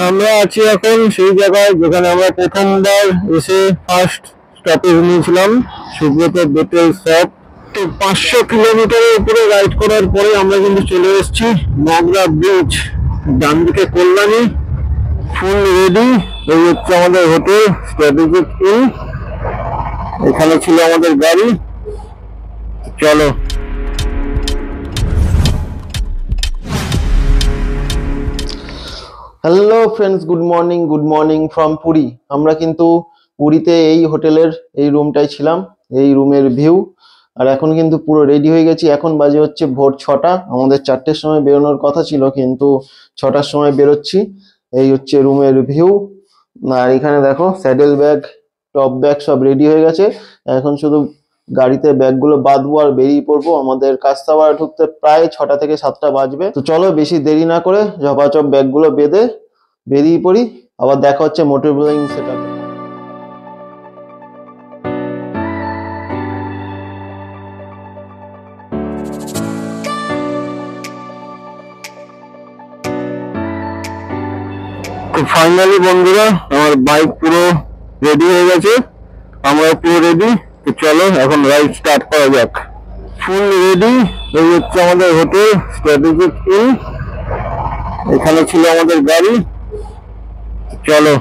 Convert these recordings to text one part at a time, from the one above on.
আমরা আছি এখন সেই জায়গায় যেখানে আমরা প্রথমবার এসে ফার্স্ট স্টপেজ নিয়েছিলাম, সুব্রত বেটেল শপ। তো 500 কিলোমিটারের উপরে রাইড করার পরে আমরা কিন্তু চলে এসেছি মগরা ব্রিজ। ডান দিকে কল্যাণী, ফুল রেডি। এই হচ্ছে আমাদের হোটেল স্ট্র্যাটেজিক ইন, এখানে ছিল আমাদের গাড়ি। চলো। Hello friends, good morning from Puri. আমরা কিন্তু পুরীতে এই হোটেলের এই রুমটাই ছিলাম, এই রুমের ভিউ। আর এখন কিন্তু পুরো রেডি হয়ে গেছি। এখন বাজে হচ্ছে ভোর 6টা। আমাদের 4টের সময় বেরোনোর কথা ছিল, কিন্তু 6টার সময় বেরোচ্ছি। এই হচ্ছে রুমের ভিউ। আর এখানে দেখো স্যাডেল ব্যাগ, টপ ব্যাগ সব রেডি হয়ে গেছে। এখন শুধু গাড়িতে ব্যাগগুলো বাঁধবো আর বেরিয়ে পড়বো। আমাদের কাস্তাবাড়া ঢুকতে প্রায় 6টা থেকে 7টা বাজবে। তো চলো বেশি দেরি না করে ঝপাঝপ ব্যাগগুলো বেঁধে বেরিয়ে পড়ি। আবার দেখা হচ্ছে মোটর ব্লগিং সেটআপে। তো ফাইনালি বন্ধুরা, আমার বাইক পুরো রেডি হয়ে গেছে, আমরা পুরো রেডি। তো চলো এখন রাইড স্টার্ট করা যাক। Full ready. এই হচ্ছে আমাদের হোটেল স্ট্র্যাটেজিক ইন, এখানে ছিল আমাদের গাড়ি। চলো।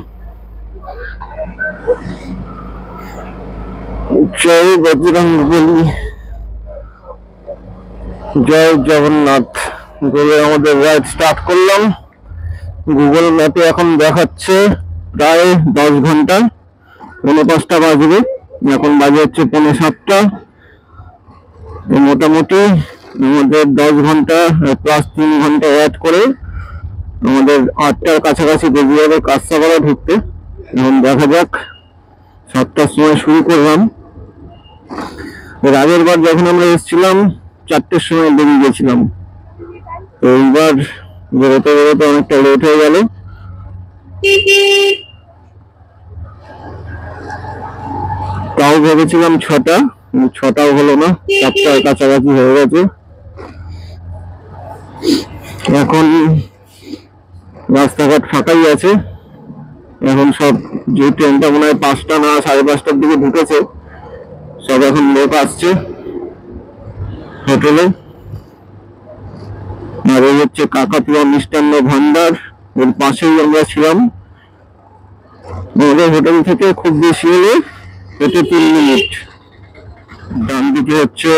জয় বজরংবলী, জয় জগন্নাথ বলে আমাদের রাইড স্টার্ট করলাম। গুগল ম্যাপে এখন দেখাচ্ছে প্রায় 10 ঘন্টা, 5:45 বাজবে। এখন বাজে হচ্ছে 6:45। তো মোটামুটি আমাদের 10 ঘন্টা প্লাস 3 ঘন্টা অ্যাড করে আমাদের 8টার কাছাকাছি বেজে যাবে কাস্তাপাড়া ঢুকতে। এখন দেখা যাক, 7টার সময় শুরু করলাম। এর আগের বার যখন আমরা এসেছিলাম 4টের সময় বেরিয়ে গেছিলাম। তো এইবার বেরোতে বেরোতে অনেকটা লেট হয়ে গেল। তাও ভেবেছিলাম 6টা, 6টাও হলো না, 7টার কাছাকাছি হয়ে গেছে। এখন রাস্তাঘাট ফাঁকাই আছে। এখন সব, যে ট্রেনটা মনে হয় 5টা না 5:30টার দিকে ঢুকেছে, সব এখন লোক আসছে হোটেলে। আর এই হচ্ছে কাকাতুয়া মিষ্টান্ন ভান্ডার, এর পাশেই আমরা ছিলাম। আমাদের হোটেল থেকে খুব বেশি হলে হেঁটে 3 মিনিট। ডান দিকে হচ্ছে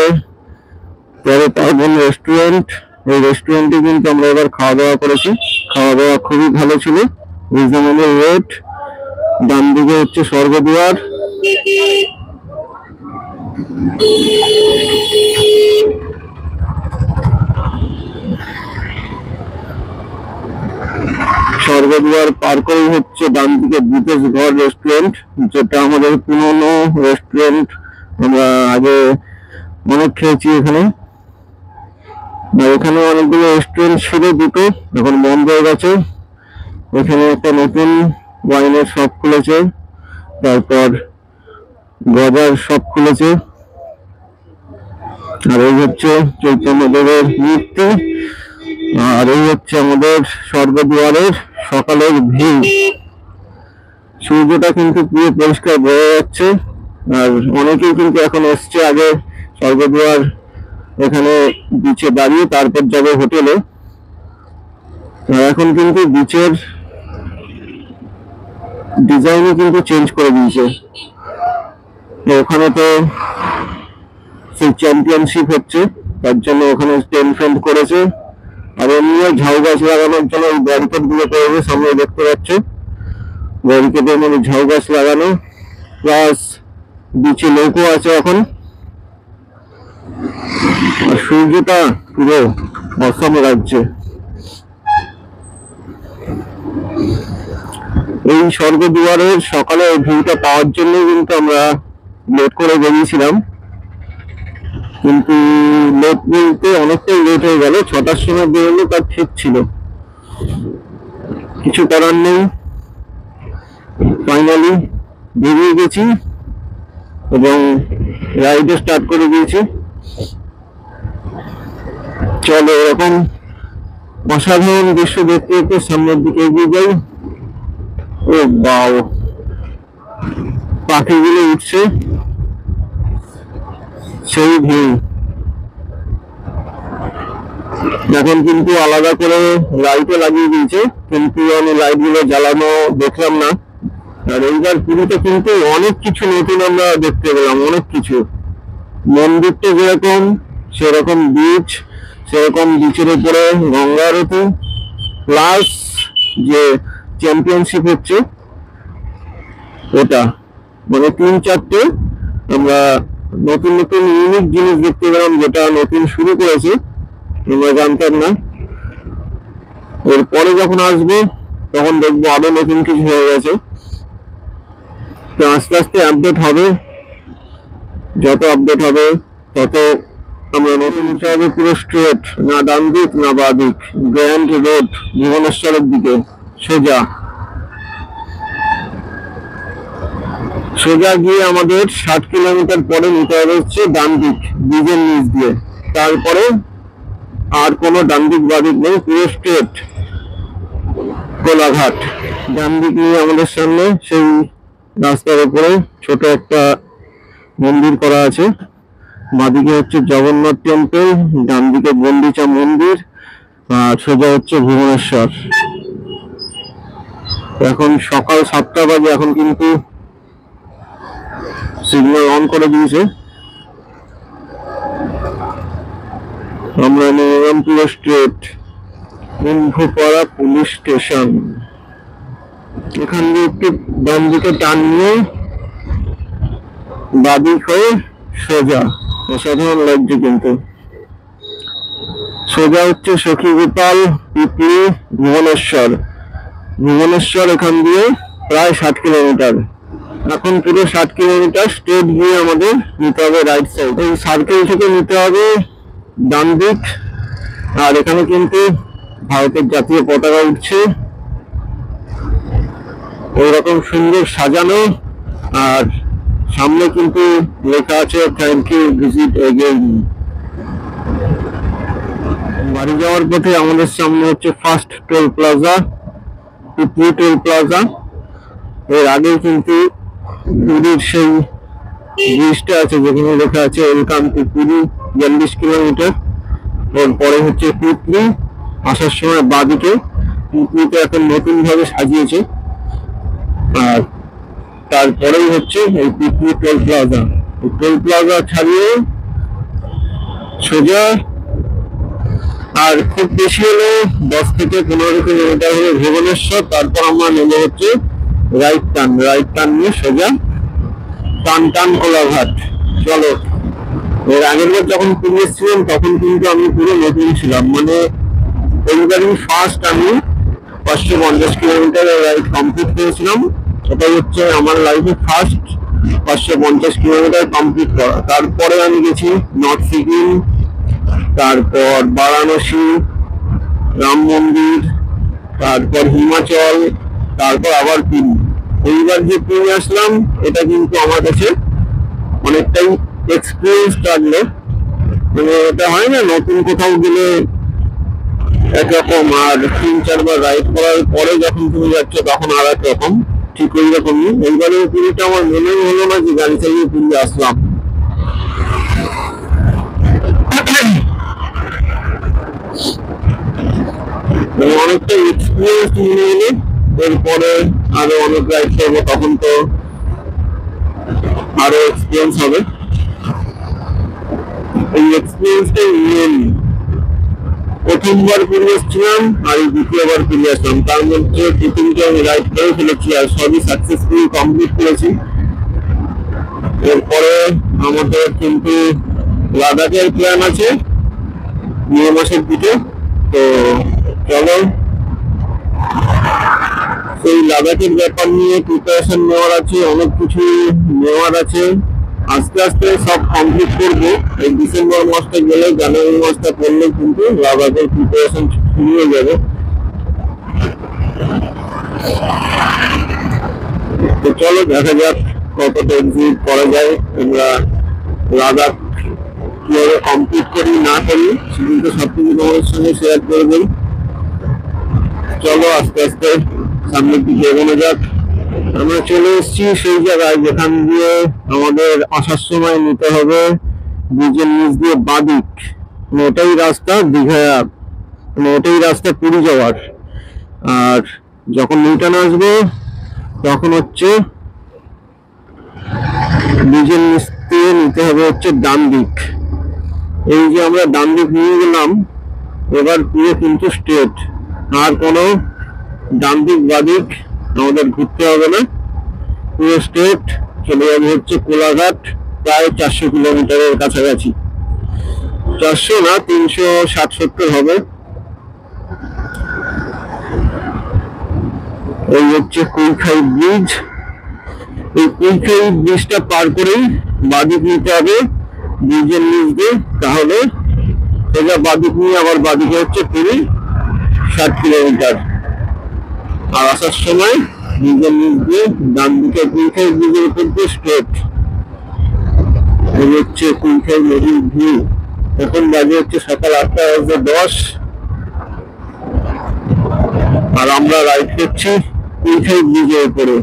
তেরো পার্বণ রেস্টুরেন্ট। এই রেস্টুরেন্টে কিন্তু আমরা এবার খাওয়া দাওয়া করেছি, খাওয়া দাওয়া খুবই ভালো ছিল, রিজনেবল রেট। ডান দিকে হচ্ছে স্বর্গদুয়ার। স্বর্গদুয়ার পার করে হচ্ছে ডান দিকে বিদেশ ঘর রেস্টুরেন্ট, যেটা আমাদের পুরনো রেস্টুরেন্ট। আমরা আগে অনেক খেয়েছি এখানে। এখানে অনেকগুলো রেস্টুরেন্ট ছিল, দুটো এখন বন্ধ হয়ে গেছে। এখানে একটা নতুন ওয়াইনের শপ খুলেছে, তারপর গজার শপ খুলেছে। আর এই হচ্ছে চৈতন্যদেবের মূর্তি। আর এই হচ্ছে আমাদের স্বর্গদুয়ারের সকালের ভিউ। সূর্যটা কিন্তু পুরো পরিষ্কার বোঝা যাচ্ছে। আর অনেকেই কিন্তু এখন এসছে আগে স্বর্গদুয়ার এখানে বিচে দাঁড়িয়ে তারপর যাবে হোটেলে। এখন কিন্তু বিচের ডিজাইনও কিন্তু চেঞ্জ করে দিয়েছে। ওখানে তো সেই চ্যাম্পিয়নশিপ হচ্ছে, তার জন্য ওখানে টেন্ট ফেন্ট করেছে। আর এমনিও ঝাউ গাছ লাগানোর জন্য ওই ব্যারিকেড গুলো করেছে, সামনে দেখতে পাচ্ছে ব্যারিকেডের মধ্যে ঝাউ গাছ লাগানো। প্লাস বিচে নৌকো আছে এখন। আর সূর্যটা পুরো অসম লাগছে। এই স্বর্গদুয়ারের সকালে ভিউটা পাওয়ার জন্য কিন্তু আমরা লেট করে বেরিয়েছিলাম, কিন্তু লেট বলতে অনেকটাই লেট হয়ে গেল। 6টার সময় বেরোলে তার ঠিক ছিল, কিছু করার নেই। ফাইনালি বেরিয়ে গেছি এবং রাইডে স্টার্ট করে দিয়েছি। চলো এরকম অসাধারণ দৃশ্য দেখতে দেখতে সামনের দিকে এগিয়ে যাই। ও বাও, পাখিগুলো উঠছে, সেই ভিউ। এখন কিন্তু আলাদা করে লাইটও লাগিয়ে দিয়েছে, কিন্তু আমি লাইট গুলো জ্বালানো দেখলাম না। আর এইবার পুরীতে কিন্তু অনেক কিছু নতুন আমরা দেখতে পেলাম, অনেক কিছু। মন্দিরটা যেরকম সেরকম বিচ, সেরকম বিচের উপরে গঙ্গা আরতি, প্লাস যে চ্যাম্পিয়নশিপ হচ্ছে ওটা, মানে 3-4টে আমরা নতুন নতুন ইউনিক জিনিস দেখতে পেলাম, যেটা নতুন শুরু করেছে, আমরা জানতাম না। এরপরে যখন আসবো তখন দেখবো আরো নতুন কিছু হয়ে গেছে। তো আস্তে আস্তে আপডেট হবে, যত আপডেট হবে তত আমরা নতুন হিসাবে পুরো স্ট্রেট, না ডান দিক না বাঁ দিক, গ্র্যান্ড রোড ভুবনেশ্বরের দিকে সোজা সোজা গিয়ে আমাদের 60 কিলোমিটার পরে নিতে হবে হচ্ছে ডান দিক, ব্রিজের নিচ দিয়ে। তারপরে আর কোনো ডান দিক বাঁ দিক নেই, পুরো স্ট্রেট কোলাঘাট। ডান দিক নিয়ে আমাদের সামনে সেই রাস্তার উপরে ছোট একটা মন্দির করা আছে, বাঁদিকে হচ্ছে জগন্নাথ টেম্পল, ডান দিকে গন্ডিচা মন্দির, আর সোজা হচ্ছে ভুবনেশ্বর। এখন সকাল 7টা বাজে, এখন কিন্তু সিগন্যাল অন করে দিয়েছে। আমরা নিজামপুর স্ট্রিট, কুম্ভপাড়া পুলিশ স্টেশন। এখান দিয়ে একটু ডান দিকে টান নিয়ে বাদিক হয়ে সোজা, অসাধারণ লাগছে কিন্তু। সোজা হচ্ছে সখী গোপাল, পিপলি, ভুবনেশ্বর। ভুবনেশ্বর এখান দিয়ে প্রায় 60 কিলোমিটার। এখন পুরো 60 কিলোমিটার স্ট্রেট গিয়ে আমাদের নিতে হবে রাইট সাইড। এই সার্কেল থেকে নিতে হবে ডান দিক। আর এখানে কিন্তু ভারতের জাতীয় পতাকা উঠছে, ওইরকম সুন্দর সাজানো। আর সামনে কিন্তু লেখা আছে থ্যাংক ইউ, ভিজিট এগেইন। বাড়ি যাওয়ার পথে আমাদের সামনে হচ্ছে first toll plaza, Pipli toll plaza. এর আগে কিন্তু পুরীর সেই ব্রিজটা আছে যেখানে লেখা আছে ওয়েলকাম টু পুরী, 42 কিলোমিটার। এরপরে হচ্ছে পিপলি, আসার সময় বাঁদিকে। পিপলিতে এখন নতুন ভাবে সাজিয়েছে। আর তারপরেই হচ্ছে এই পিপলি টোল প্লাজা। টোল প্লাজা ছাড়িয়ে সোজা আর খুব বেশি হলে 10 থেকে 15 কিলোমিটার হলে ভুবনেশ্বর। তারপর আমরা নেবো হচ্ছে রাইট টার্ন নিয়ে সোজা টান কোলাঘাট। চলো, এর আগের বার যখন পুরী এসেছিলাম তখন কিন্তু আমি পুরো নতুন ছিলাম, মানে এইবারই ফার্স্ট আমি 550 কিলোমিটার রাইড কমপ্লিট করেছিলাম। এটাই হচ্ছে আমার লাইফে ফার্স্ট 550 কিলোমিটার কমপ্লিট করা। তারপরে আমি গেছি নর্থ সিকিম, তারপর বারাণসী, রাম মন্দির, তারপর হিমাচল, তারপর আবার পুরী। এইবার যে পুরী আসলাম এটা কিন্তু আমার কাছে অনেকটাই এক্সপিরিয়েন্স লাগলো। মানে এটা হয় না, নতুন কোথাও গেলে একরকম, আর 3-4 বার রাইড করার পরে যখন তুমি যাচ্ছ তখন আর এক রকম। ঠিক ওই রকমই এইবারে পুরীটা আমার মনেই হলো না যে গাড়ি চালিয়ে পুরী আসলাম। অনেকটা এক্সপিরিয়েন্স নিয়ে এলে এরপরে আরো অনেক রাইড করবো, তখন তো আরো এক্সপিরিয়েন্স হবে। এই এক্সপিরিয়েন্সটাই নিয়ে নি। প্রথমবার পুরী এসেছিলাম আর এই দ্বিতীয়বার পুরী আসলাম, তার মধ্যে 2-3টে আমি রাইড করে ফেলেছি আর সবই সাকসেসফুলি কমপ্লিট করেছি। এরপরে আমাদের কিন্তু লাদাখের প্ল্যান আছে মে মাসের দিকে। তো চলো, সেই লাদাখের ব্যাপার নিয়ে প্রিপারেশন নেওয়ার আছে, অনেক কিছু নেওয়ার আছে। আস্তে আস্তে সব কমপ্লিট করবো। এই ডিসেম্বর মাসটা গেলে জানুয়ারি মাসটা পড়লে কিন্তু লাদাখের প্রিপারেশন শুরু হয়ে যাবে। তো চলো দেখা যাক কতটা এক্সিট করা যায়। আমরা লাদাখ কিভাবে কমপ্লিট করি না করি সেদিন তো সবকিছু তোমাদের সঙ্গে শেয়ার করে দিই। চলো আস্তে আস্তে সামনের দিকে এগোনো যাক। আমরা চলে এসেছি সেই জায়গায় যেখান দিয়ে আমাদের আসার সময় নিতে হবে ব্রিজের নিচ দিয়ে বাদিক, ওটাই রাস্তা দীঘা, ওটাই রাস্তা পুরী যাওয়ার। আর যখন রিটার্ন আসবো তখন হচ্ছে ব্রিজের নিচ দিয়ে নিতে হবে হচ্ছে ডান দিক। এই যে আমরা ডান দিক নিয়ে গেলাম, এবার পুরো কিন্তু স্ট্রেট, আর কোনো ডান দিক বাদিক আমাদের ঘুরতে হবে না, পুরো স্ট্রেট চলে যাবে হচ্ছে কোলাঘাট। প্রায় 400 কিলোমিটারের কাছাকাছি, 400 না 360-70 হবে। এই হচ্ছে কুইখাই ব্রিজ। এই কুইখাই ব্রিজটা পার করেই বাদিক নিতে হবে ব্রিজের নিচ দিয়ে, তাহলে সোজা বাদিক নিয়ে আবার বাদিকে হচ্ছে পুরী 60 কিলোমিটার। আর আসার সময় ব্রিজের নিচ দিয়ে ডান দিকে কুইখাই ব্রিজের উপর দিয়ে স্ট্রেট। এই হচ্ছে কুইখাই নদীর ভিউ। এখন বাজে হচ্ছে সকাল 8:10, আর আমরা রাইড করছি কুইখাই ব্রিজের উপরে।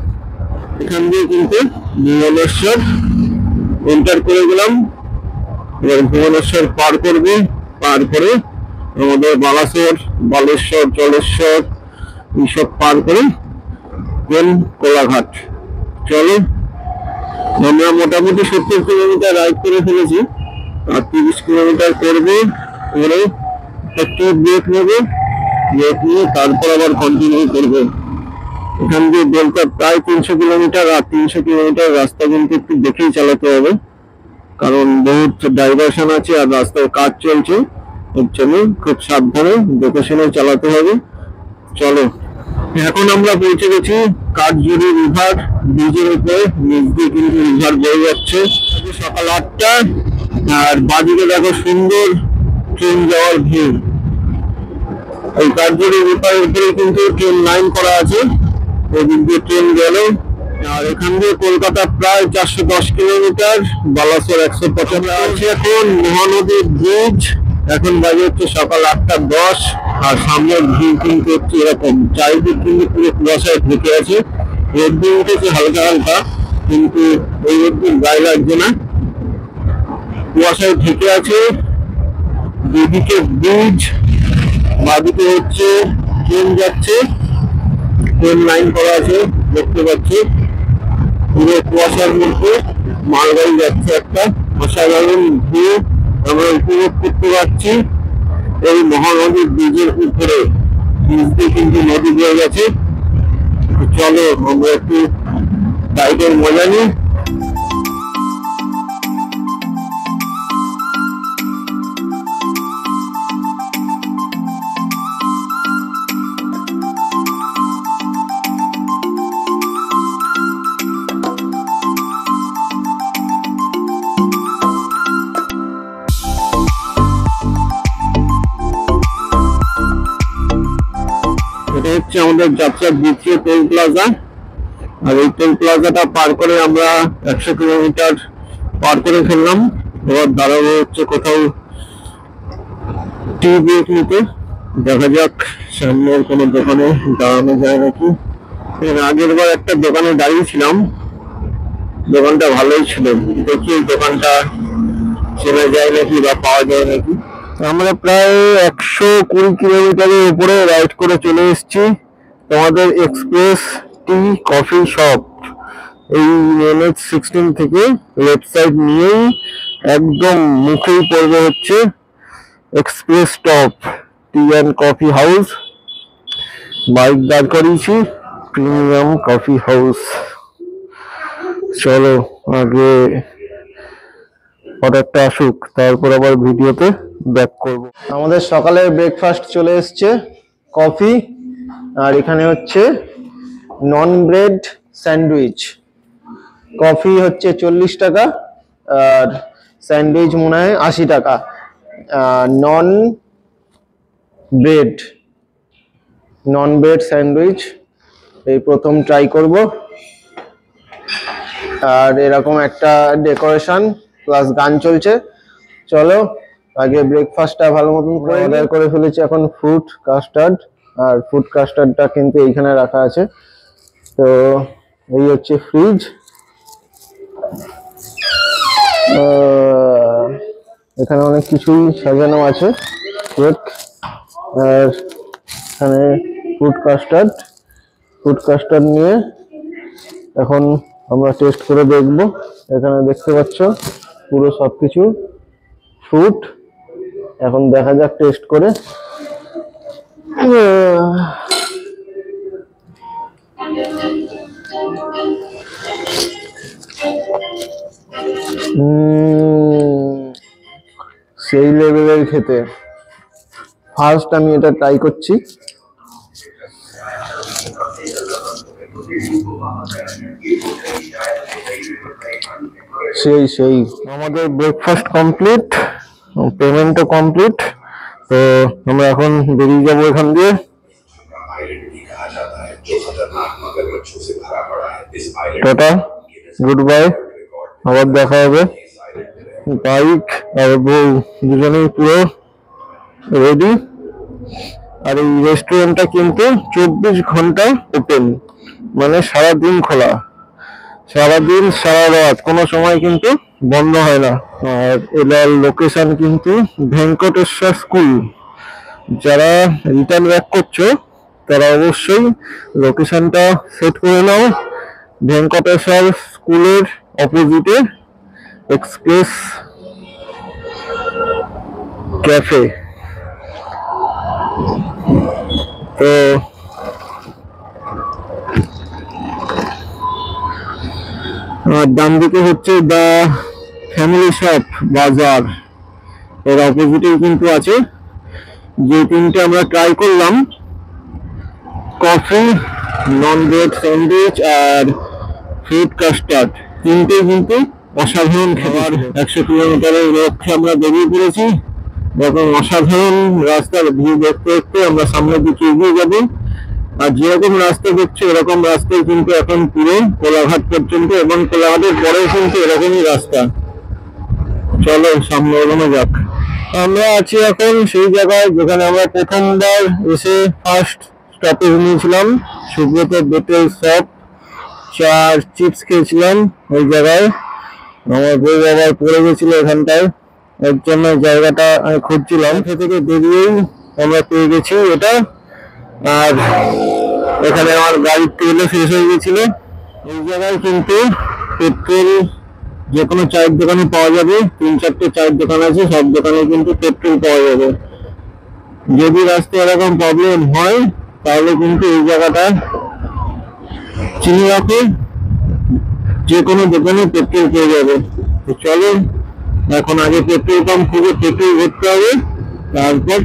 এখান দিয়ে কিন্তু ভুবনেশ্বর এন্টার করে গেলাম। এবার ভুবনেশ্বর পার করবে, পার করে আমাদের বালাসোর, বালেশ্বর, জলেশ্বর এইসব পার করে দেন কোলাঘাট। চলো, আমরা মোটামুটি 70 কিলোমিটার রাইড করে ফেলেছি, আর 30 কিলোমিটার করবো, করে একটু ব্রেক নেবো, ব্রেক নিয়ে তারপর আবার কন্টিনিউ করবো। এখান দিয়ে বেলটা প্রায় 300 কিলোমিটার, আর 300 কিলোমিটার রাস্তা কিন্তু একটু দেখেই চালাতে হবে, কারণ বহুত ডাইভারশন আছে আর রাস্তায় কাজ চলছে, এর জন্য খুব সাবধানে দেখে শুনে চালাতে হবে। চলো, এখন আমরা পৌঁছে গেছি কাঠজুড়ি রিভার ব্রিজের উপরে, নিচ দিয়ে কিন্তু রিভার বয়ে যাচ্ছে। সকাল 8টা, আর বাদিকে দেখো সুন্দর ট্রেন যাওয়ার ভিউ। এই কাঠজুড়ি রিভারের উপরে কিন্তু ট্রেন লাইন করা আছে, ওদিক দিয়ে ট্রেন গেল। আর এখান দিয়ে কলকাতা প্রায় 410 কিলোমিটার, বালাসোর 155 আছে। এখন মহানদী ব্রিজ, এখন বাজে হচ্ছে সকাল 8:10, আর সামনের ভিউ কিন্তু হচ্ছে এরকম, চারিদিক কিন্তু পুরো কুয়াশায় ঢেকে আছে। রোদ্দুর উঠেছে হালকা হালকা, কিন্তু ওই রোদ্দুর গায়ে লাগছে না, কুয়াশায় ঢেকে আছে। দুদিকে ব্রিজ, বাদিকে হচ্ছে ট্রেন যাচ্ছে, ট্রেন লাইন করা আছে দেখতে পাচ্ছি। পুরো কুয়াশার মধ্যে মালগাড়ি যাচ্ছে, একটা অসাধারণ ভিউ আমরা উপভোগ করতে পারছি এই মহানদী ব্রিজের উপরে। ব্রিজ দিয়ে কিন্তু নদী বয়ে গেছে। চলো আমরা একটু রাইডের মজা নিই। এটা হচ্ছে আমাদের যাত্রার দ্বিতীয় টোল প্লাজা, আর এই টোল প্লাজাটা পার করে আমরা 100 কিলোমিটার পার করে ফেললাম। এবার দাঁড়াবো হচ্ছে কোথাও টি ব্রেক নিতে, দেখা যাক সামনের কোনো দোকানে দাঁড়ানো যায় নাকি। এর আগের বার একটা দোকানে দাঁড়িয়েছিলাম, দোকানটা ভালোই ছিল, দেখি এই দোকানটা চেনা যায় নাকি বা পাওয়া যায় নাকি। আমরা প্রায় 120 কিলোমিটারের উপরে রাইড করে চলে এসেছি তোমাদের এক্সপ্রেস টি কফি শপ। এই NH-16 থেকে লেফট সাইড নিয়েই একদম মুখেই পড়বে হচ্ছে express top T and coffee house. Bike দাঁড় করিয়েছি, প্রিমিয়াম কফি হাউস। চলো আগে অর্ডারটা আসুক, তারপর আবার ভিডিওতে ব্যাক করব। আমাদের সকালের ব্রেকফাস্ট চলে এসছে, কফি, আর এখানে হচ্ছে নন ব্রেড স্যান্ডউইচ। কফি হচ্ছে 40 টাকা, আর স্যান্ডউইচ মনে হয় 80 টাকা। নন ব্রেড স্যান্ডউইচ এই প্রথম ট্রাই করব। আর এরকম একটা ডেকোরেশন প্লাস গান চলছে। চলো আগে ব্রেকফাস্টটা ভালো মতন করে অর্ডার করে ফেলেছি। এখন ফ্রুট কাস্টার্ড আর ফুড কাস্টার্ডটা কিন্তু এইখানে রাখা আছে। তো এই হচ্ছে ফ্রিজ। এখানে অনেক কিছুই সাজানো আছে, কেক, আর এখানে ফুড কাস্টার্ড নিয়ে এখন আমরা টেস্ট করে দেখব। এখানে দেখতে পাচ্ছ পুরো সবকিছু ফ্রুট। এখন দেখা যাক টেস্ট করে। সেই লেভেলের খেতে। ফার্স্ট আমি এটা ট্রাই করছি। সেই আমাদের ব্রেকফাস্ট কমপ্লিট, পেমেন্টও কমপ্লিট। তো আমরা এখন বেরিয়ে যাবো এখান দিয়ে। টাটা, গুড বাই, আবার দেখা হবে। বাইক আর বউ দুজনেই পুরো রেডি। আর এই রেস্টুরেন্টটা কিন্তু 24 ঘন্টা ওপেন, মানে সারাদিন খোলা, সারাদিন সারা রাত, কোনো সময় কিন্তু বন্ধ হয় না। আর এটার লোকেশন কিন্তু ভেঙ্কটেশ্বর স্কুল। যারা রিটার্ন ব্যাক করছো তারা অবশ্যই লোকেশনটা সেট করে নাও। ভেঙ্কটেশ্বর স্কুলের অপোজিটে এক্সপ্রেস ক্যাফে। তো ডান দিকে হচ্ছে দা ফ্যামিলি শপ বাজার, এর অপোজিটে কিন্তু আছে। যে তিনটে আমরা ট্রাই করলাম, কফি, নন ব্রেড স্যান্ডউইচ আর ফ্রুট কাস্টার্ড, তিনটেই কিন্তু অসাধারণ খাবার। 100 কিলোমিটারের লক্ষ্যে আমরা বেরিয়ে পড়েছি। এখন অসাধারণ রাস্তার ভিউ দেখতে দেখতে আমরা সামনের দিকে এগিয়ে যাব। আর যেরকম রাস্তা দেখছো এরকম রাস্তায় কিন্তু এখন পুরো কোলাঘাট পর্যন্ত, এবং কোলাঘাটের পরেও কিন্তু এরকমই রাস্তা। চলো সামনে এগোনো যাক। আমরা আছি এখন সেই জায়গায় যেখানে আমরা প্রথমবার এসে ফার্স্ট স্টপেজ নিয়েছিলাম, সুব্রত বেটেল শপ। চার চিপস খেয়েছিলাম ওই জায়গায়। আমার বউ আবার পড়ে গেছিল এখানটায়, এর জন্য জায়গাটা আমি খুঁজছিলাম। থেকে বেরিয়েই আমরা পেয়ে গেছি এটা। আর এখানে আমার গাড়ির তেলও শেষ হয়ে গেছিল। এই জায়গায় কিন্তু পেট্রোল যে কোনো চায়ের দোকানে পাওয়া যাবে। 3-4টে চায়ের দোকান আছে, সব দোকানে কিন্তু পেট্রোল পাওয়া যাবে। যদি রাস্তায় এরকম প্রবলেম হয় তাহলে কিন্তু এই জায়গাটা চিনে রাখো, যে কোনো দোকানে পেট্রোল পেয়ে যাবে। তো চলো এখন আগে পেট্রোল পাম্প খুঁজে পেট্রোল ভরতে হবে, তারপর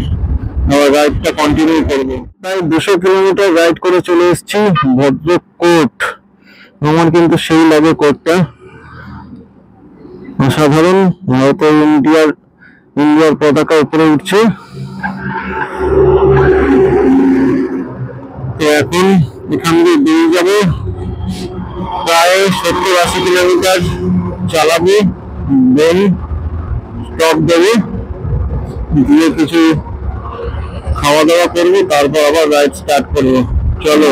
আবার রাইডটা কন্টিনিউ করবো। প্রায় 200 কিলোমিটার রাইড করে চলে এসেছি ভদ্রকোট। আমার কিন্তু সেই লাগে কোটটা, অসাধারণ। ভারতের ইন্ডিয়ার পতাকা উপরে উঠছে। তো এখন এখান দিয়ে বেরিয়ে যাবো, প্রায় 70-80 কিলোমিটার চালাবো। দেন স্টপ দেবে, দিয়ে কিছু খাওয়া দাওয়া করবো, তারপর আবার রাইড স্টার্ট করবো। চলো।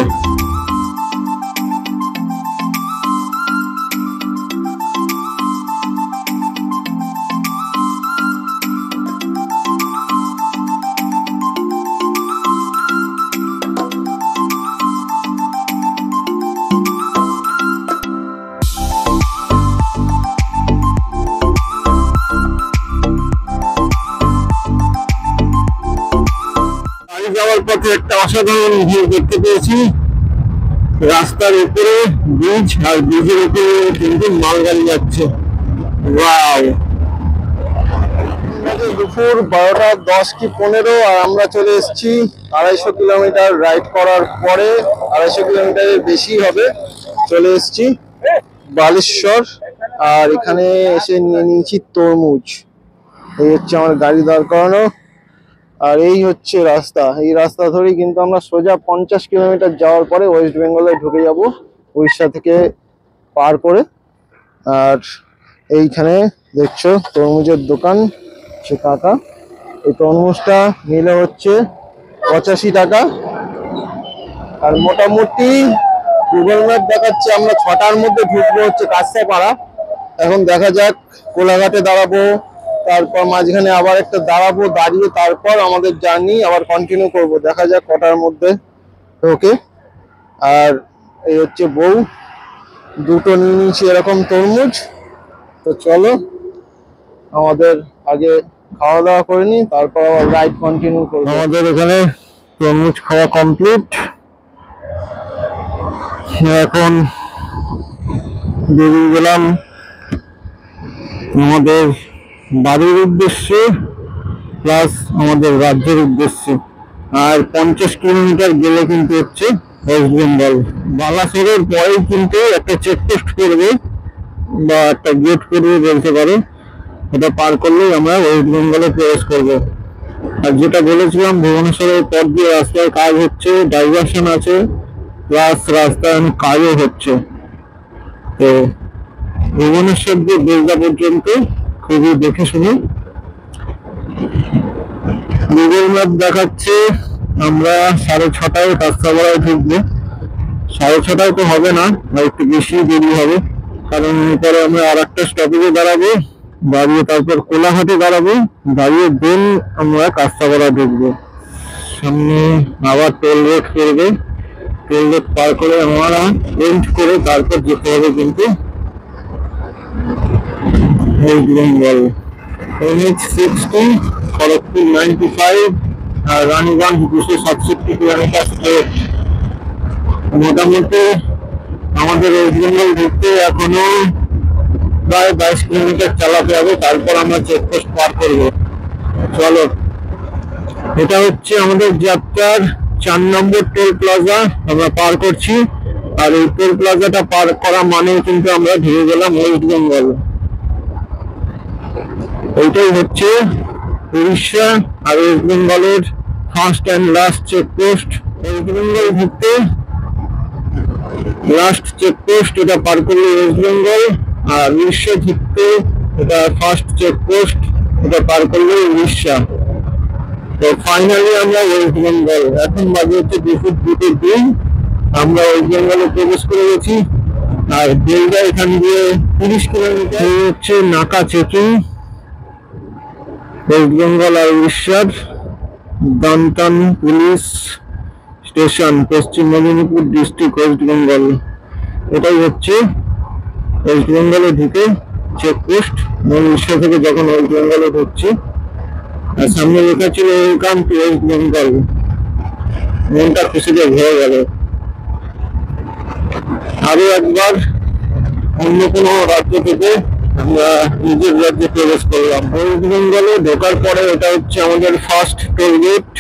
যাওয়ার পথে একটা অসাধারণ ভিউ দেখতে পেয়েছি। রাস্তার উপরে ব্রিজ, আর ব্রিজের উপরে কিন্তু মালগাড়ি যাচ্ছে। ওয়াও! দুপুর 12টা 10 কি 15, আর আমরা চলে এসেছি 250 কিলোমিটার রাইড করার পরে, 250 কিলোমিটারের বেশি হবে, চলে এসেছি বালেশ্বর। আর এখানে এসে নিয়ে নিয়েছি তরমুজ। এই হচ্ছে আমার গাড়ি দাঁড় করানো, আর এই হচ্ছে রাস্তা। এই রাস্তা ধরেই কিন্তু আমরা সোজা 50 কিলোমিটার যাওয়ার পরে ওয়েস্ট বেঙ্গলে ঢুকে যাব, উড়িষ্যা থেকে পার করে। আর এইখানে দেখছো তরমুজের দোকান, সে কাকা। এই তরমুজটা নিলে হচ্ছে 85 টাকা, আর মোটামুটি গুগল ম্যাপ দেখাচ্ছে আমরা 6টার মধ্যে ঢুকবো হচ্ছে কাঁচরাপাড়া। এখন দেখা যাক, কোলাঘাটে দাঁড়াবো, তারপর মাঝখানে আবার একটা দাঁড়াবো, দাঁড়িয়ে তারপর আমাদের জার্নি আবার কন্টিনিউ করব। দেখা যাক কটার মধ্যে ওকে। আর এই হচ্ছে বউ, দুটো নিয়ে নিয়েছি এরকম তরমুজ। তো চলো আমাদের আগে খাওয়া দাওয়া করে নিই, তারপর আবার রাইড কন্টিনিউ করবো। আমাদের এখানে তরমুজ খাওয়া কমপ্লিট। এখন বেরিয়ে গেলাম আমাদের বাড়ির উদ্দেশ্যে প্লাস আমাদের রাজ্যের উদ্দেশ্যে। আর 50 কিলোমিটার গেলে কিন্তু হচ্ছে ওয়েস্ট বেঙ্গল। বালাসোরের পরেই কিন্তু একটা চেকপোস্ট করবে বা একটা গেট করবে বলতে পারো, এটা পার করলেই আমরা ওয়েস্ট বেঙ্গলে প্রবেশ করবো। আর যেটা বলেছিলাম, ভুবনেশ্বরের পর দিয়ে রাস্তায় কাজ হচ্ছে, ডাইভারশন আছে, প্লাস রাস্তায় কাজও হচ্ছে। তো ভুবনেশ্বর দিয়ে বেলদা পর্যন্ত খুবই দেখে শুনে। গুগল ম্যাপ দেখাচ্ছে আমরা 6:30টায় কাঁচরাপাড়ায় ঢুকবো। 6:30টায় তো হবে না, আর একটু বেশি দেরি হবে, কারণ এরপরে আমরা আর একটা স্টপেজে দাঁড়াবো, দাঁড়িয়ে তারপর কোলাঘাটে দাঁড়াবো, দাঁড়িয়ে দেন আমরা কাঁচরাপাড়া ঢুকবো। সামনে আবার টোল গেট করবে, টোল গেট পার করে আমরা রেন্ট করে তারপর যেতে হবে কিন্তু ওয়েস্ট বেঙ্গল। NH-60, খড়গপুর 95 আর রানীগঞ্জ 267 কিলোমিটার স্ট্রেট। মোটামুটি আমাদের ওয়েস্ট বেঙ্গল ঢুকতে এখনো প্রায় 22 কিলোমিটার চালাতে হবে, তারপর আমরা চেকপোস্ট পার করবো। চলো, এটা হচ্ছে আমাদের যাত্রার 4 নম্বর টোল প্লাজা আমরা পার করছি। আর এই টোল প্লাজাটা পার করা মানে কিন্তু আমরা ঢুকে গেলাম ওয়েস্ট বেঙ্গল। এইটাই হচ্ছে উড়িষ্যা আর ওয়েস্ট বেঙ্গলের first and last checkpost. West Bengal ঢুকতে লাস্ট চেকপোস্ট এটা পার করলে ওয়েস্ট বেঙ্গল, আর উড়িষ্যা ঢুকতে এটা ফার্স্ট চেকপোস্ট, এটা পার করলে উড়িষ্যা। তো ফাইনালি আমরা ওয়েস্ট বেঙ্গল। এখন বাজে হচ্ছে 2:02, আমরা ওয়েস্ট বেঙ্গলে প্রবেশ করে গেছি। আর বেলদা এখান দিয়ে 30 কিলোমিটার হচ্ছে নাকা চেকিং। ওয়েস্ট বেঙ্গল আর উড়িষ্যার দান্তান পুলিশ স্টেশন, পশ্চিম মেদিনীপুর ডিস্ট্রিক্ট, ওয়েস্ট বেঙ্গল। এটাই হচ্ছে ওয়েস্ট বেঙ্গলে ঢুকে চেকপোস্ট। উড়িষ্যা থেকে যখন ওয়েস্ট বেঙ্গলে ঢুকছি, আর সামনে লেখা ছিল ওয়েলকাম টু ওয়েস্ট বেঙ্গল। মনটা খুশিতে ভরে গেল। আরো একবার অন্য কোনো রাজ্য থেকে আমরা নিজের রাজ্যে প্রবেশ করলাম। ওয়েস্ট বেঙ্গলে ঢোকার পরে এটা হচ্ছে আমাদের ফার্স্ট টোল গেট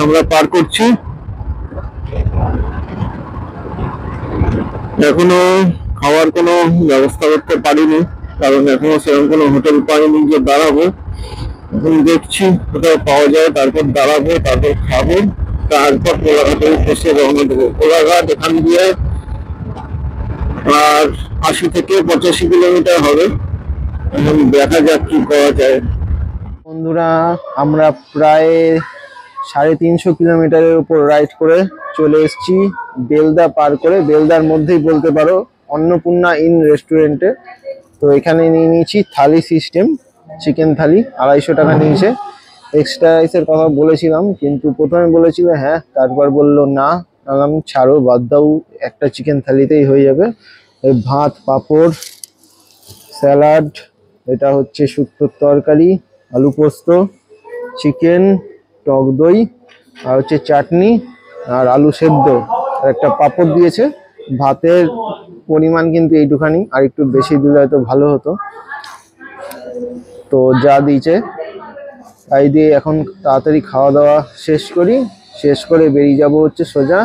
আমরা পার করছি। এখনো খাওয়ার কোনো ব্যবস্থা করতে পারিনি, কারণ এখনো সেরকম কোনো হোটেল পাইনি যে দাঁড়াবো। এখন দেখছি কোথাও পাওয়া যায়, তারপর দাঁড়াবো, তারপর খাবো, তারপর কোলাঘাটে এসে রওনা দেবো। কোলাঘাট এখান দিয়ে আর 80 থেকে 85 কিলোমিটার হবে। এখন দেখা যাক কি করা যায়। বন্ধুরা, আমরা প্রায় 350 কিলোমিটারের উপর রাইড করে চলে এসেছি বেলদা পার করে। বেলদার মধ্যেই বলতে পারো, অন্নপূর্ণা ইন রেস্টুরেন্টে। তো এখানে নিয়ে নিয়েছি থালি সিস্টেম, চিকেন থালি 250 টাকা নিয়েছে। এক্সট্রা রাইসের কথা বলেছিলাম, কিন্তু প্রথমে বলেছিল হ্যাঁ, তারপর বললো না। আমি ছাড়ো, বাদ দাও, একটা চিকেন থালিতেই হয়ে যাবে। এই ভাত, পাঁপড়, স্যালাড, এটা হচ্ছে শুক্তোর তরকারি, আলু পোস্ত, চিকেন, টক দই, আর হচ্ছে চাটনি, আর আলু সেদ্ধ, আর একটা পাঁপড় দিয়েছে। ভাতের পরিমাণ কিন্তু এইটুখানি, আর একটু বেশি দিলে হয়তো ভালো হতো। তো যা দিয়েছে তাই দিয়ে এখন তাড়াতাড়ি খাওয়া দাওয়া শেষ করি। শেষ করে বেরিয়ে যাব হচ্ছে সোজা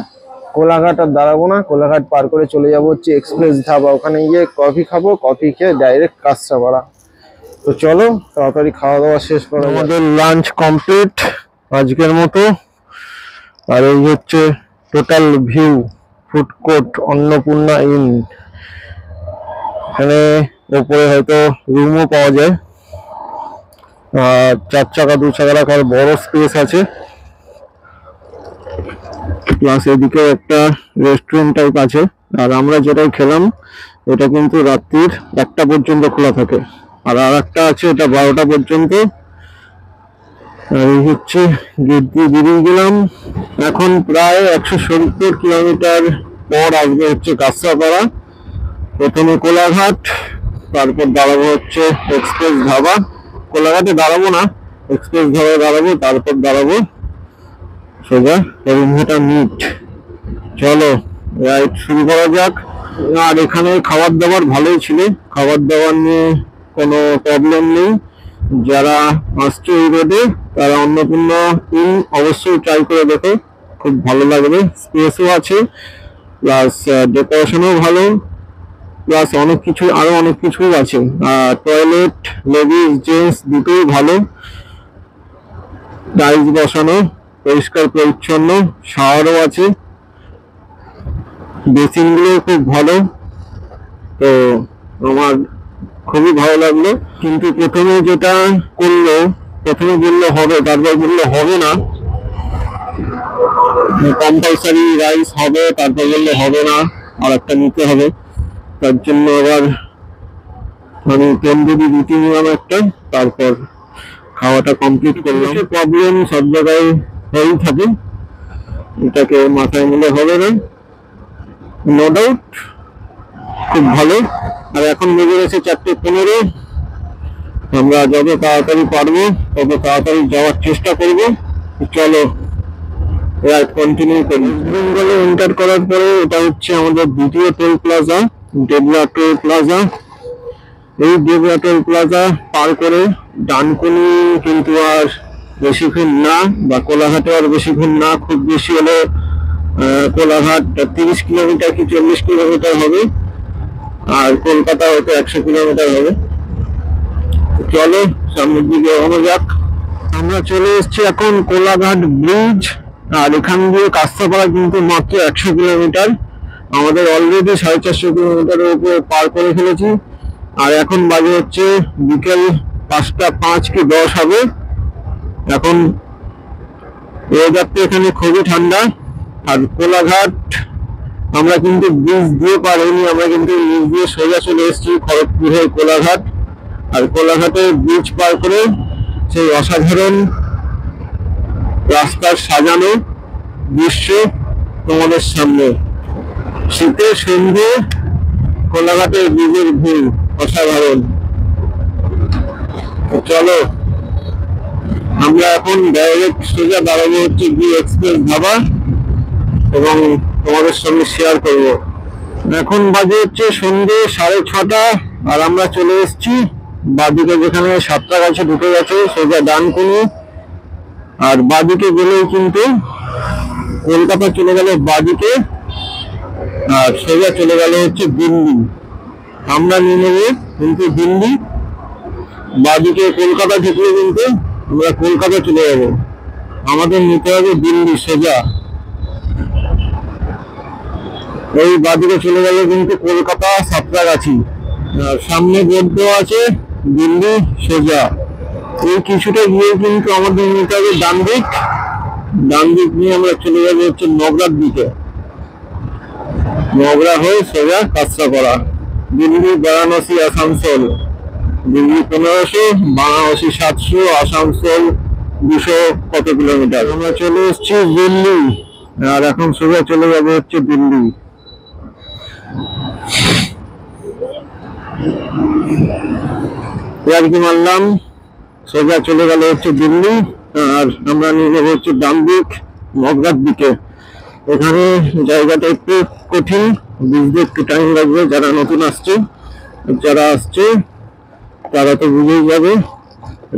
কোলাঘাট। আর দাঁড়াবো না, কোলাঘাট পার করে চলে যাব হচ্ছে এক্সপ্রেস ধাবা। ওখানে গিয়ে কফি খাবো, কফি খেয়ে ডাইরেক্ট কাঁচরাপাড়া। তো চলো তাড়াতাড়ি খাওয়া দাওয়া শেষ করে। আমাদের লাঞ্চ কমপ্লিট আজকের মতো। আর এই হচ্ছে total view, food court Annapurna in. এখানে ওপরে হয়তো রুমও পাওয়া যায়, আর 4 চাকা 2 চাকা রাখার বড় স্পেস আছে। প্লাস এদিকে একটা রেস্টুরেন্ট টাইপ আছে। আর আমরা যেটাই খেলাম এটা কিন্তু রাত্রির 1টা পর্যন্ত খোলা থাকে, আর একটা আছে এটা 12টা পর্যন্ত। এই হচ্ছে গেট দিয়ে বেরিয়ে গেলাম। এখন প্রায় 170 কিলোমিটার পর আসবে হচ্ছে কাঁচরাপাড়া। প্রথমে কোলাঘাট, তারপর দাঁড়াবো হচ্ছে এক্সপ্রেস ধাবা। কোলাঘাটে দাঁড়াবো না, এক্সপ্রেস ধাবায় দাঁড়াবো, তারপর দাঁড়াবো সোজা রবীন্দ্রটা মিট। চলো রাইড শুরু করা যাক। আর এখানে খাবার দাবার ভালোই ছিল, খাবার দাবার নিয়ে কোনো প্রবলেম নেই। যারা আসছে এই রোডে তারা অন্নপূর্ণা ইন অবশ্যই ট্রাই করে দেখো, খুব ভালো লাগবে। স্পেসও আছে, প্লাস ডেকোরেশনও ভালো, প্লাস আরো অনেক কিছুই আছে। টয়লেট লেডিস জেন্টস দুটোই ভালো, টাইলস বসানো, পরিষ্কার পরিচ্ছন্ন, শাওয়ারও আছে, বেসিন গুলো খুব ভালো। তো আমার খুবই ভালো লাগলো। কিন্তু প্রথমে যেটা করলো, প্রথমে বললো হবে, তারপর বললো হবে না, কম্পালসারি রাইস হবে, তারপর বললো হবে না, আর একটা নিতে হবে। তার জন্য আবার আমি তন্দুরি রুটি নিলাম একটা, তারপর খাওয়াটা কমপ্লিট করলাম। প্রবলেম সব জায়গায় হয়েই থাকে, এটাকে মাথায় নিলে হবে না, নো ডাউট। খুব ভালো। আর এখন বেজে গেছে 4:15। আমরা যত তাড়াতাড়ি পারবো তত তাড়াতাড়ি যাওয়ার চেষ্টা করব। চলো রাইড কন্টিনিউ করি। বেঙ্গলে এন্টার করার পরে এটা হচ্ছে আমাদের দ্বিতীয় toll plaza, Debra toll plaza. এই ডেবরা টোল প্লাজা পার করে ডানকুনি কিন্তু আর বেশিক্ষণ না, বা কোলাঘাটে আর বেশিক্ষণ না, খুব বেশি হলে কোলাঘাট 30 কিলোমিটার কি 40 কিলোমিটার হবে, আর কলকাতা হয়তো 100 কিলোমিটার হবে। চলো সামনের দিকে এগোনো যাক। আমরা চলে এসেছি এখন কোলাঘাট ব্রিজ, আর এখান দিয়ে কাঁচরাপাড়া কিন্তু মাত্র 100 কিলোমিটার। আমাদের অলরেডি 450 কিলোমিটারের উপরে পার করে ফেলেছি। আর এখন বাজে হচ্ছে বিকেল 5টা 5 কি 10 হবে। এখন ওয়েদারটা এখানে খুবই ঠান্ডা। আর কোলাঘাট আমরা কিন্তু ব্রিজ দিয়ে পার হইনি, আমরা কিন্তু ব্রিজ দিয়ে সোজা চলে এসেছি খড়গপুর হয়ে কোলাঘাট। আর কোলাঘাটে ব্রিজ পার করে সেই অসাধারণ রাস্তার সাজানো দৃশ্য তোমাদের সামনে। শীতের সন্ধ্যে কোলাঘাটের ব্রিজের ভিউ অসাধারণ। চলো আমরা এখন ডাইরেক্ট সোজা দাঁড়াবো হচ্ছে বি এক্সপ্রেস ধাবা, এবং তোমাদের সঙ্গে শেয়ার করব। এখন বাজে হচ্ছে সন্ধ্যে 6:30, আর আমরা চলে এসেছি বাদিকে, যেখানে সাঁতরাগাছি ঢুকে গেছে সোজা ডানকুনি। আর বাদিকে গেলেই কিন্তু কলকাতা চলে গেল বাদিকে, আর সোজা চলে গেল হচ্ছে দিল্লি। আমরা নিয়ে নেবো কিন্তু দিল্লি, বাদিকে কলকাতা ঢুকলে কিন্তু আমরা কলকাতা চলে যাবো, আমাদের নিতে হবে দিল্লি সোজা। এই বাদিকে চলে গেলে কিন্তু কলকাতা সাঁতরাগাছি, আর সামনে বোর্ড দেওয়া আছে দিল্লি সোজা। এই কিছুটা গিয়ে কিন্তু আমাদের নিতে হবে ডান দিক, ডান দিক নিয়ে আমরা চলে যাবো হচ্ছে নগরার দিকে, নগরা হয়ে সোজা কাঁচরাপাড়া। দিল্লি, বারাণসী, আসানসোল। দিল্লি 1500, বারাণসী 700, আসানসোল 200 কত কিলোমিটার। আমরা চলে এসেছি দিল্লি, আর এখন সোজা চলে যাবো হচ্ছে দিল্লি। আর কি মানলাম, সোজা চলে গেল হচ্ছে দিল্লি, আর আমরা নিয়ে নেবো হচ্ছে ডান দিক নগরার দিকে। এখানে জায়গাটা একটু কঠিন, বুঝতে একটু টাইম লাগবে যারা নতুন আসছে। যারা আসছে তারা তো বুঝেই যাবে,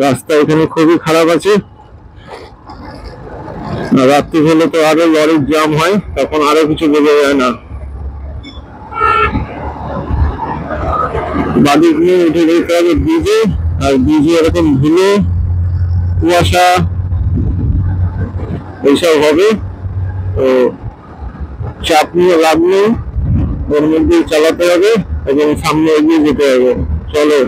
রাস্তা এখানে খুবই খারাপ আছে। রাত্রি হলে তো আরো লরির জ্যাম হয়, তখন আরো কিছু বোঝা যায় না। বাদিক নিয়ে উঠে যেতে হবে ব্রিজে, আর ব্রিজে এরকম ধুলো কুয়াশা এইসব হবে, তো চাপ নিয়ে লাভ নেই, ওর মধ্যেই চালাতে হবে এবং সামনে এগিয়ে যেতে হবে। চলো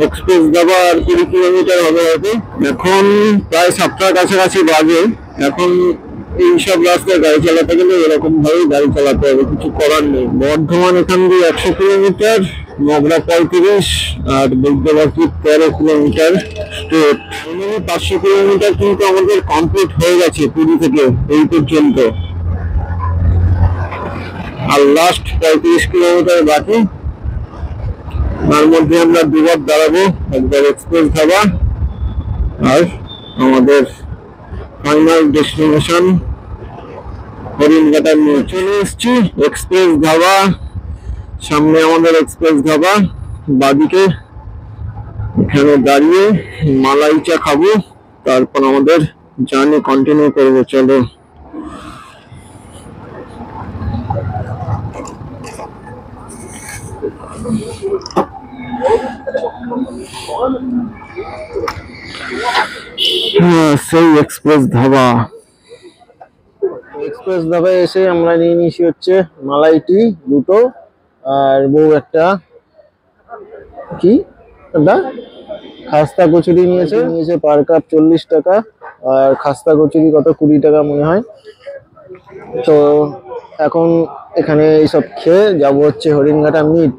এক্সপ্রেস যাবো, আর 20 কিলোমিটার হবে হয়তো। এখন প্রায় 7টার কাছাকাছি বাজে। এখন এইসব রাস্তায় গাড়ি চালাতে গেলে এরকম ভাবেই গাড়ি চালাতে হবে, কিছু করার নেই। বর্ধমান এখান দিয়ে 100 কিলোমিটার, মগরা 35 আর বৈদ্যবাসী 13 কিলোমিটার স্ট্রেট। 500 কিলোমিটার কিন্তু আমাদের কমপ্লিট হয়ে গেছে পুরী থেকে এই পর্যন্ত, আর লাস্ট 35 কিলোমিটার বাকি। তার মধ্যে আমরা দুবার দাঁড়াবো, একবার এক্সপ্রেস ধাবা আর আমাদের ফাইনাল ডেস্টিনেশন হরিণঘাটা নিয়ে চলে এসেছি। এক্সপ্রেস ধাবা, সামনে আমাদের এক্সপ্রেস ধাবা, বাদিকে এখানে দাঁড়িয়ে মালাই চা খাবো, তারপর আমাদের জার্নি কন্টিনিউ করবো। চলো। সেই এক্সপ্রেস ধাবা। এক্সপ্রেস ধাবায় এসে আমরা নিয়ে নিয়েছি হচ্ছে মালাই টি দুটো, আর বউ একটা কি খাস্তা কচুরি নিয়েছে পার কাপ 40 টাকা, আর খাস্তা কচুরি কত 20 টাকা মনে হয়। তো এখন এখানে এইসব খেয়ে যাবো হচ্ছে হরিণঘাটা মিট।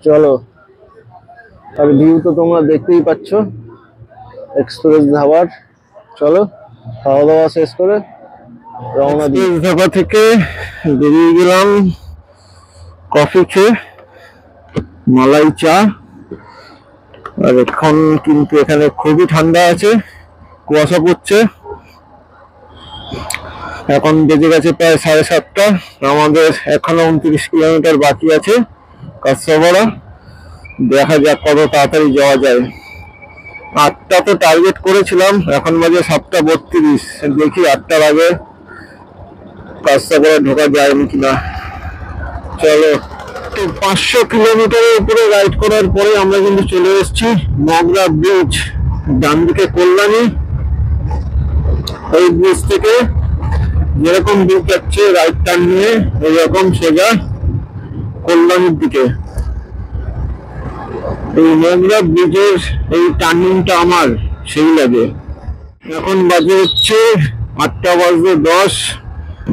চলো, আর ভিউ তো তোমরা দেখতেই পাচ্ছ এক্সপ্রেস ধাবার। চলো খাওয়া দাওয়া শেষ করে রওনা দিই। এক্সপ্রেস ধাবা থেকে বেরিয়ে গেলাম কফি খেয়ে, মালাই চা। আর এখন কিন্তু এখানে খুবই ঠান্ডা আছে, কুয়াশা পড়ছে। এখন বেজে গেছে প্রায় 7:30। আমাদের এখনো 29 কিলোমিটার বাকি আছে কাঁচরাপাড়া। দেখা যাক কত তাড়াতাড়ি যাওয়া যায়। 8টা তো টার্গেট করেছিলাম, এখন বাজে 7:32। দেখি 8টার আগে কাঁচরাপাড়া ঢোকা যায় কিনা। চলো। তো 500 কিলোমিটারের উপরে রাইড করার পরে আমরা কিন্তু চলে এসেছি মগরা ব্রিজ। ডান দিকে কল্যাণী, ওই ব্রিজ থেকে যেরকম ব্রিজ যাচ্ছে রাইট টার্ন নিয়ে এইরকম সোজা কল্যাণীর দিকে। এই মগরা ব্রিজের এই টার্নিংটা আমার সেই লাগে। এখন বাজে হচ্ছে 8:10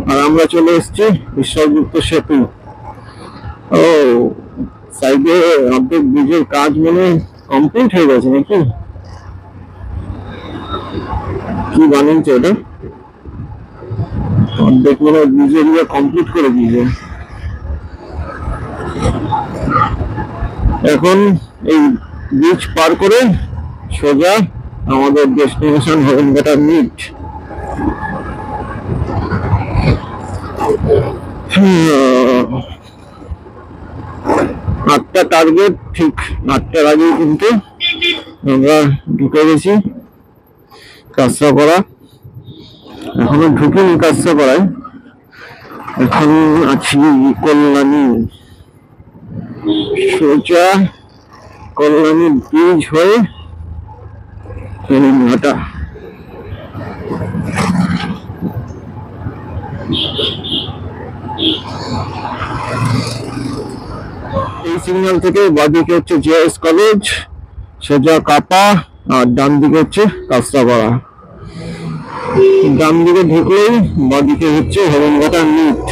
আর আমরা চলে এসেছি ঈশ্বরগুপ্ত সেতু। ও সাইডে অর্ধেক ব্রিজের কাজ মনে কমপ্লিট হয়ে গেছে নাকি, কি বানিয়েছে এটা? অর্ধেক মনে ব্রিজের ইয়ে কমপ্লিট করে দিয়েছে। এখন এই ব্রিজ পার করে সোজা আমাদের ডেস্টিনেশন হরিণঘাটা মিট। আটটা টার্গেট, ঠিক 8টার আগে কিন্তু আমরা ঢুকে গেছি কাঁচরাপাড়া। এখনো ঢুকিনি কাঁচরাপাড়ায়, এখন আছি কল্যাণী। সোজা কল্যাণী ব্রিজ হয়ে হরিণঘাটা। এই সিগন্যাল থেকে বাদিকে হচ্ছে জেএস কলেজ, সোজা কাপা, আর ডান দিকে হচ্ছে কাঁচরাপাড়া। ডান দিকে ঢুকলেই বাদিকে হচ্ছে হরিণঘাটা মিট।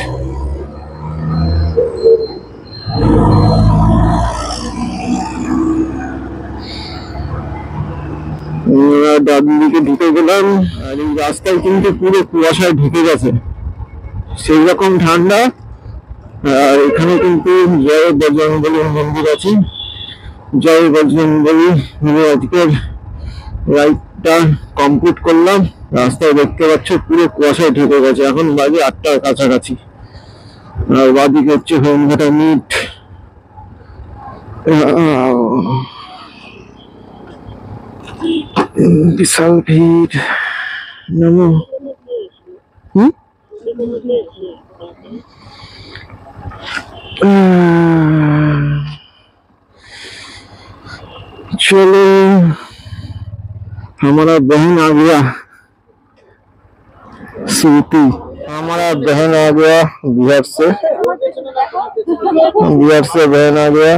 ডান দিকে ঢুকে গেলাম, আর এই রাস্তায় কিন্তু পুরো কুয়াশায় ঢুকে গেছে, সেই রকম ঠান্ডা। আর এখানে কিন্তু জয় বজরংবলীর মন্দির আছে। জয় বজরংবলী। আজকের রাইডটা কমপ্লিট করলাম। রাস্তায় দেখতে পাচ্ছ পুরো কুয়াশায় ঢুকে গেছে, এখন বাজে 8টার কাছাকাছি। আর বাদিকে হচ্ছে হরিণঘাটা মিট। বিশাল ভিড়। নমো चलो, हमारा बहन आ गया सूती। हमारा बहन आ गया बिहार से बहन आ गया।